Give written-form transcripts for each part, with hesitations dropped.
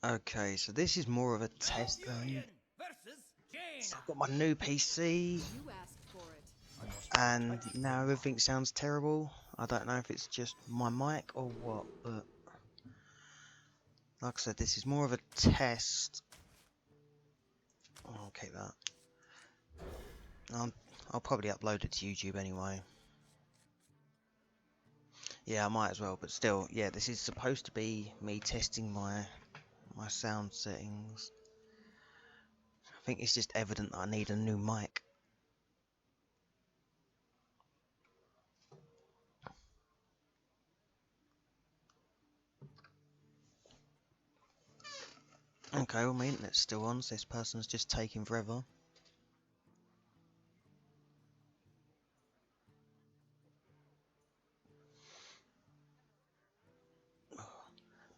Okay, so this is more of a test thing. So I've got my new PC, and now everything sounds terrible. I don't know if it's just my mic or what, but like I said, this is more of a test. I'll keep that. I'll probably upload it to YouTube anyway. Yeah, I might as well, but still, yeah, this is supposed to be me testing my sound settings. I think it's just evident that I need a new mic. Okay, well my internet's still on, so this person's just taking forever.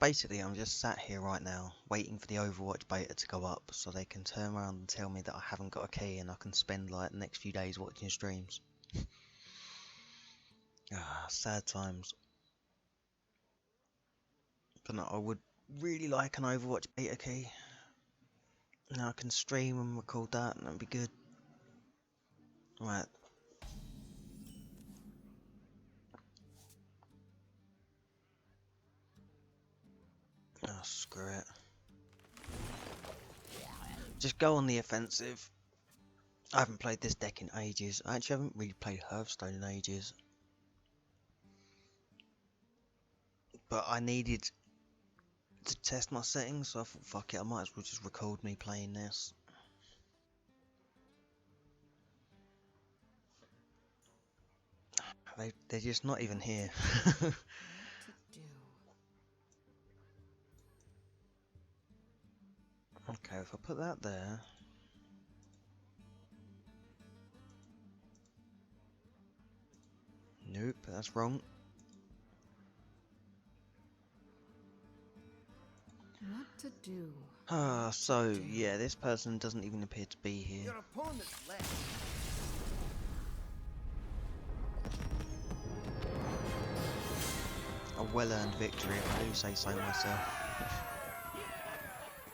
Basically, I'm just sat here right now, waiting for the Overwatch beta to go up, so they can turn around and tell me that I haven't got a key and I can spend like the next few days watching streams. Sad times. But no, I would really like an Overwatch beta key. Now I can stream and record that, and that'd be good. Right. Oh, screw it. Just go on the offensive. I haven't played this deck in ages. I actually haven't really played Hearthstone in ages. But I needed to test my settings, so I thought, fuck it, I might as well just record me playing this. They're just not even here. Okay, if I put that there. Nope, that's wrong. What to do? So yeah, this person doesn't even appear to be here. Your opponent's left. A well-earned victory, if I do say so myself.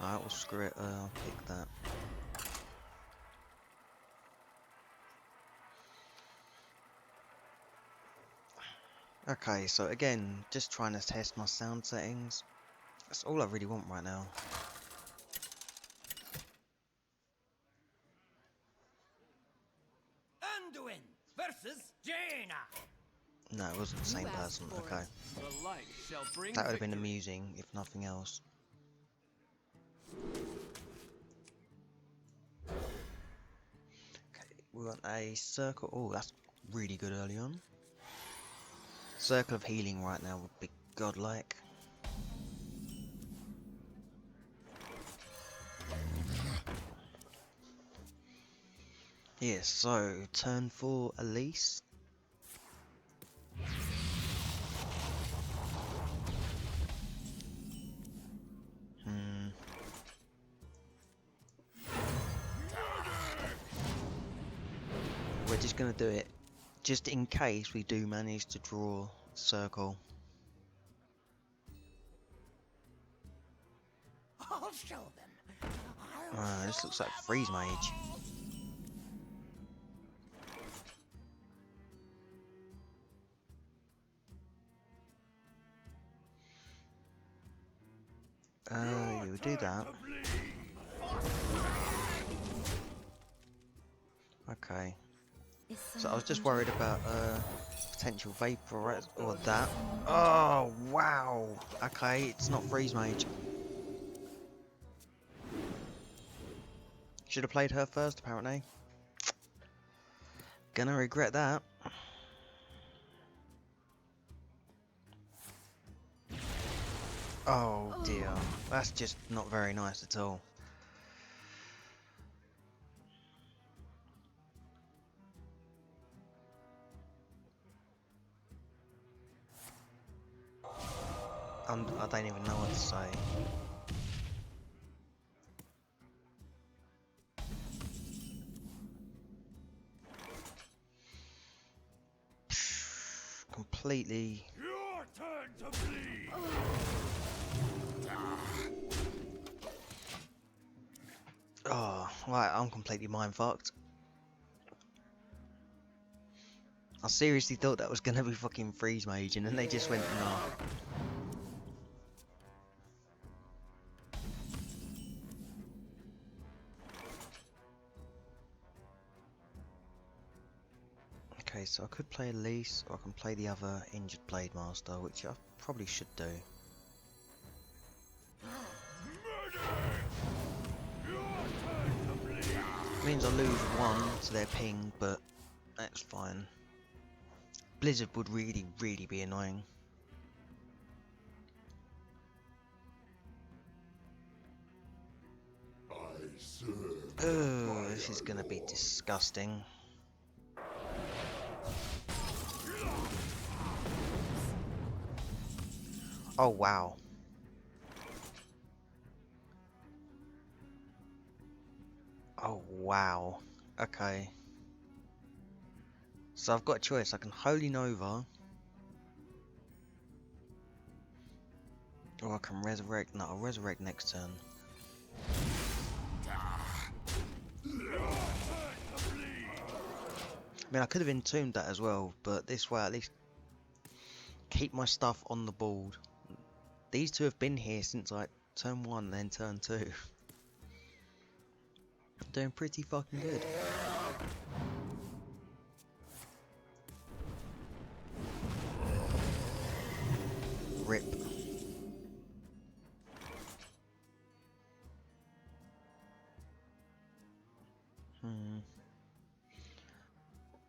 Alright, well screw it, I'll pick that. Okay, so again, just trying to test my sound settings. That's all I really want right now. Anduin versus Jaina. No, it wasn't the same person, okay. The light shall bring That would have been victory. amusing, if nothing else. Okay, we want a circle. Oh, that's really good early on. Circle of healing right now would be godlike. Yes, so turn 4 Elise. We're just gonna do it just in case we do manage to draw circle. I'll show them. This looks like freeze mage. You do that. Okay. So I was just worried about potential vaporize or that. Oh wow. Okay, it's not freeze mage. Should have played her first, apparently. Gonna regret that. Oh dear, that's just not very nice at all. I don't even know what to say. Completely. Your turn to bleed. Right, I'm completely mind fucked. I seriously thought that was gonna be fucking freeze mage, and then they just went no. Okay, so I could play Elise, or I can play the other injured Blade Master, which I probably should do. Means I lose one to their ping, but that's fine. Blizzard would really, really be annoying. Oh, this is gonna be disgusting. Oh wow. Oh wow. Okay. So I've got a choice. I can Holy Nova, or I can resurrect. No, I'll resurrect next turn. I mean, I could have entombed that as well, but this way at least keep my stuff on the board. These two have been here since like turn 1 and then turn 2. Doing pretty fucking good. Rip.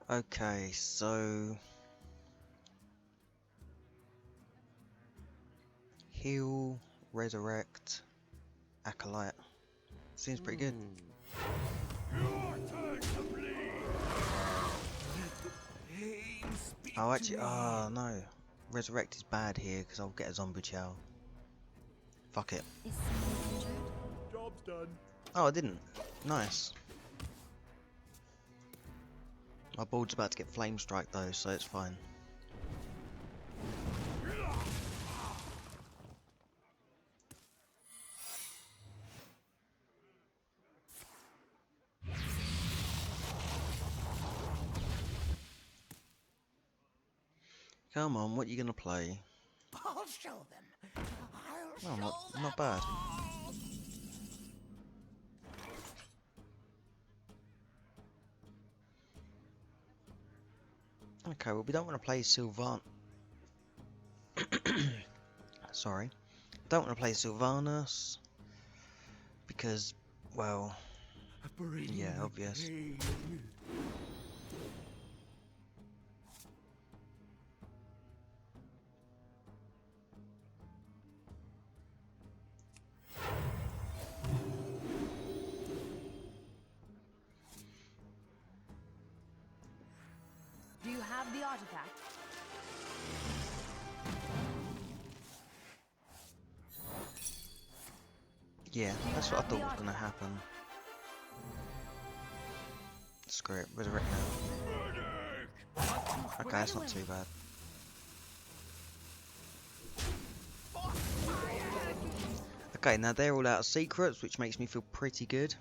Okay, so heal, resurrect, acolyte. Seems pretty good. Oh, actually, oh no. Resurrect is bad here because I'll get a zombie chow. Fuck it. Is someone injured? Job's done. Oh, I didn't. Nice. My board's about to get flame strike though, so it's fine. Come on, what are you gonna play? I'll show them. I'll Oh, show them. not bad. Okay, well we don't want to play Sylvan. Sorry, don't want to play Sylvanas because, well, yeah, obvious. Do you have the artifact? Yeah, that's what I thought was gonna happen. Screw it, resurrect now. Okay, that's not too bad. Okay, now they're all out of secrets, which makes me feel pretty good.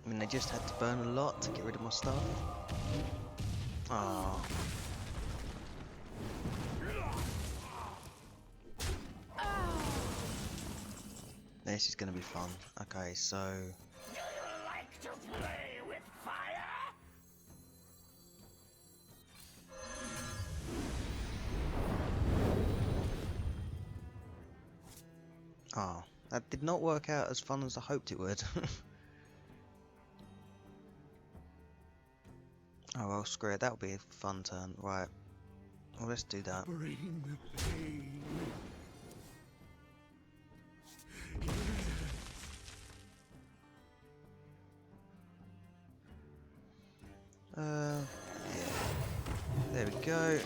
I mean, they just had to burn a lot to get rid of my stuff. Oh. This is gonna be fun. Okay, so You like to play with fire? oh, that did not work out as fun as I hoped it would. Oh well, screw it. That'll be a fun turn, right? Well, let's do that. Bring the pain. Yeah. There we go.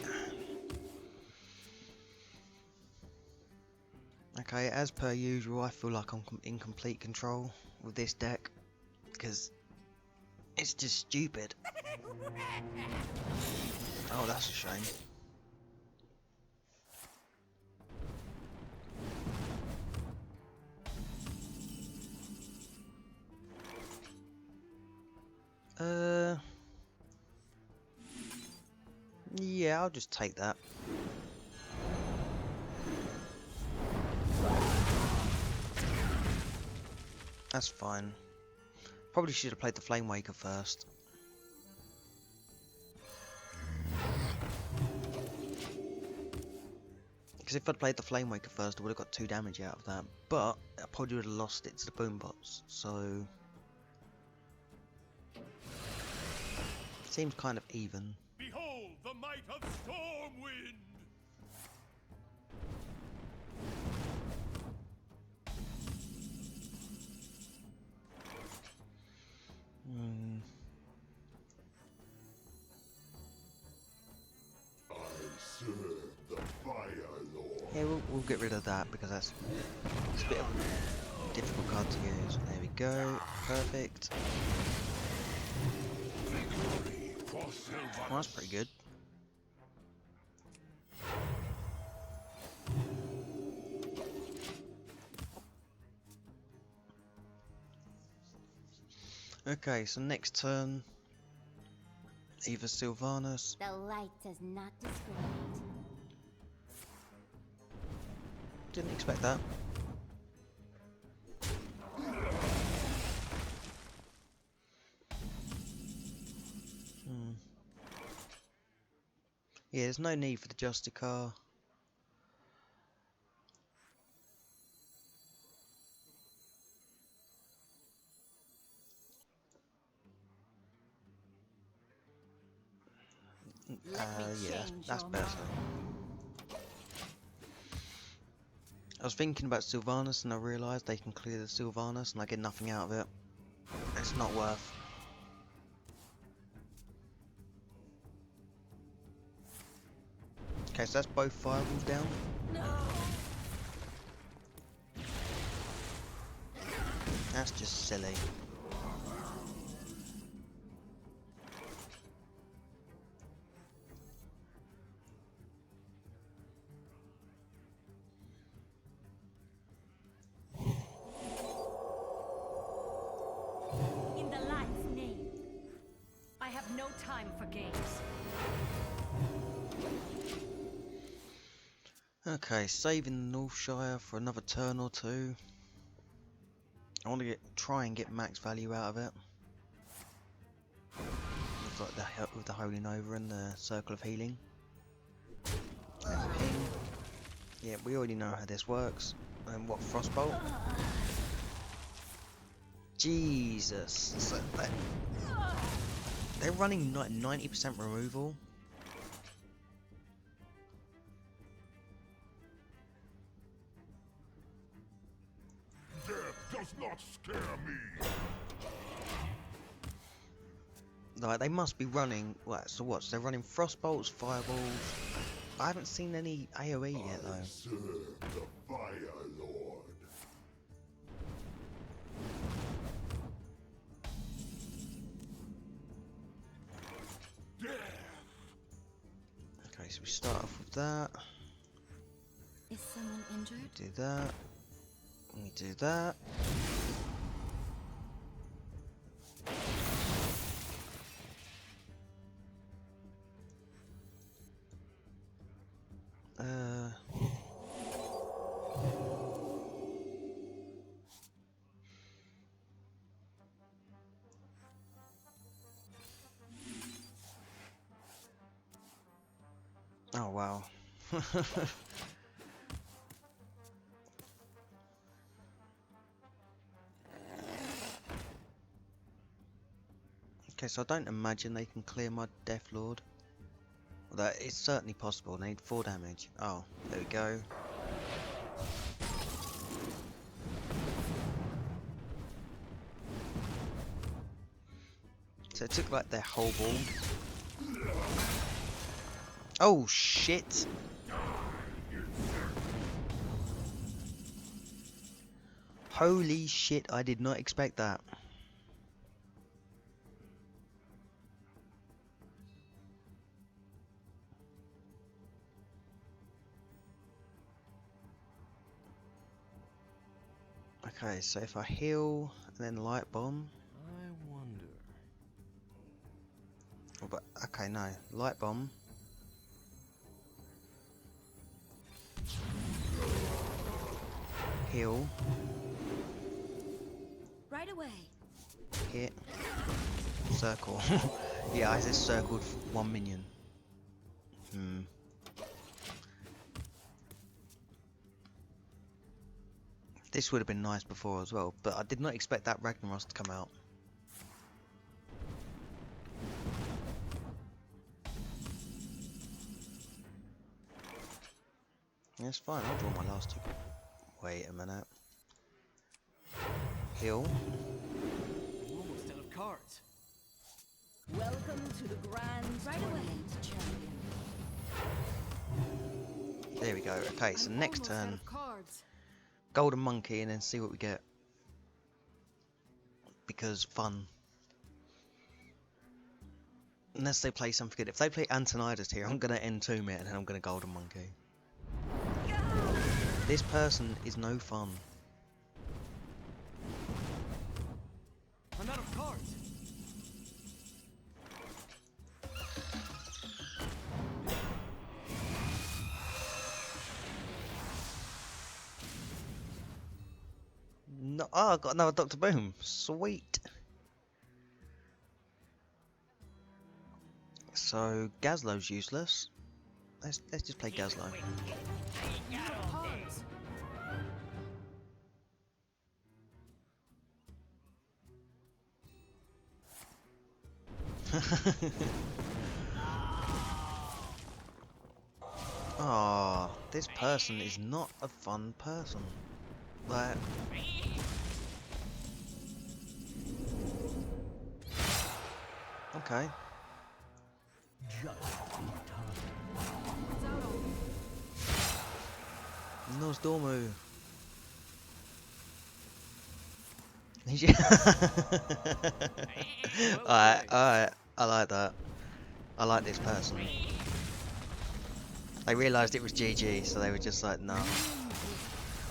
Okay, as per usual, I feel like I'm in complete control with this deck because it's just stupid. Oh, that's a shame. Yeah, I'll just take that. That's fine. Probably should have played the Flame Waker first. Because if I'd played the Flame Waker first, I would have got 2 damage out of that. But I probably would have lost it to the Boombots. So seems kind of even. Behold the might of Stormwind! I serve the Fire Lord. Yeah, we'll get rid of that because it's a bit of a difficult card to use. There we go. Perfect. For Silver. Well, that's pretty good. Okay, so next turn, either Sylvanas. The light does not discriminate. Didn't expect that. Yeah, there's no need for the Justicar. Yeah, that's better. I was thinking about Sylvanas and I realised they can clear the Sylvanas and I get nothing out of it. It's not worth. Okay, so that's both fireballs down. No. That's just silly. In the light's name, I have no time for games. Okay, saving the Northshire for another turn or two. I want to try and get max value out of it. With the Holy Nova and the Circle of Healing. There's a ping. Yeah, we already know how this works. And what, Frostbolt? Jesus. So they're running 90% removal. Death does not scare me. Like, they must be running. What? So what? So they're running Frostbolts, Fireballs. I haven't seen any AoE yet though. I serve the Fire Lord. Death. Okay, so we start off with that. Is someone injured? Do that. We do that. Oh wow. Okay, so I don't imagine they can clear my Death Lord. Although it's certainly possible. They need 4 damage. Oh, there we go. So it took like their whole ball. Oh shit! Holy shit, I did not expect that. Okay, so if I heal and then light bomb. I wonder. Oh, but okay, no, light bomb. Heal. Right away. Hit. Circle. Yeah, I just circled one minion. This would have been nice before as well, but I did not expect that Ragnaros to come out. That's fine, I'll draw my last two. Wait a minute. Heal. I'm almost out of cards. Welcome to the grand right away, champion. There we go. Okay, so I'm next almost out turn, of cards. Golden Monkey, and then see what we get. Because fun. Unless they play something good. If they play Antonidas here, I'm gonna Entomb it and then I'm gonna Golden Monkey. This person is no fun. I'm out of cards. No, oh, I got another Dr. Boom. Sweet. So Gazlo's useless. Let's just play Gazlo. Cards. Oh, this person is not a fun person. Like, okay. It's out on. Nos Dormu. Alright, alright. I like that. I like this person. They realised it was GG, so they were just like, no.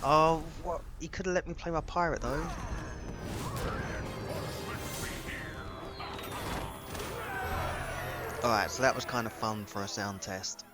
Oh, what? You could have let me play my pirate though. Alright, so that was kind of fun for a sound test.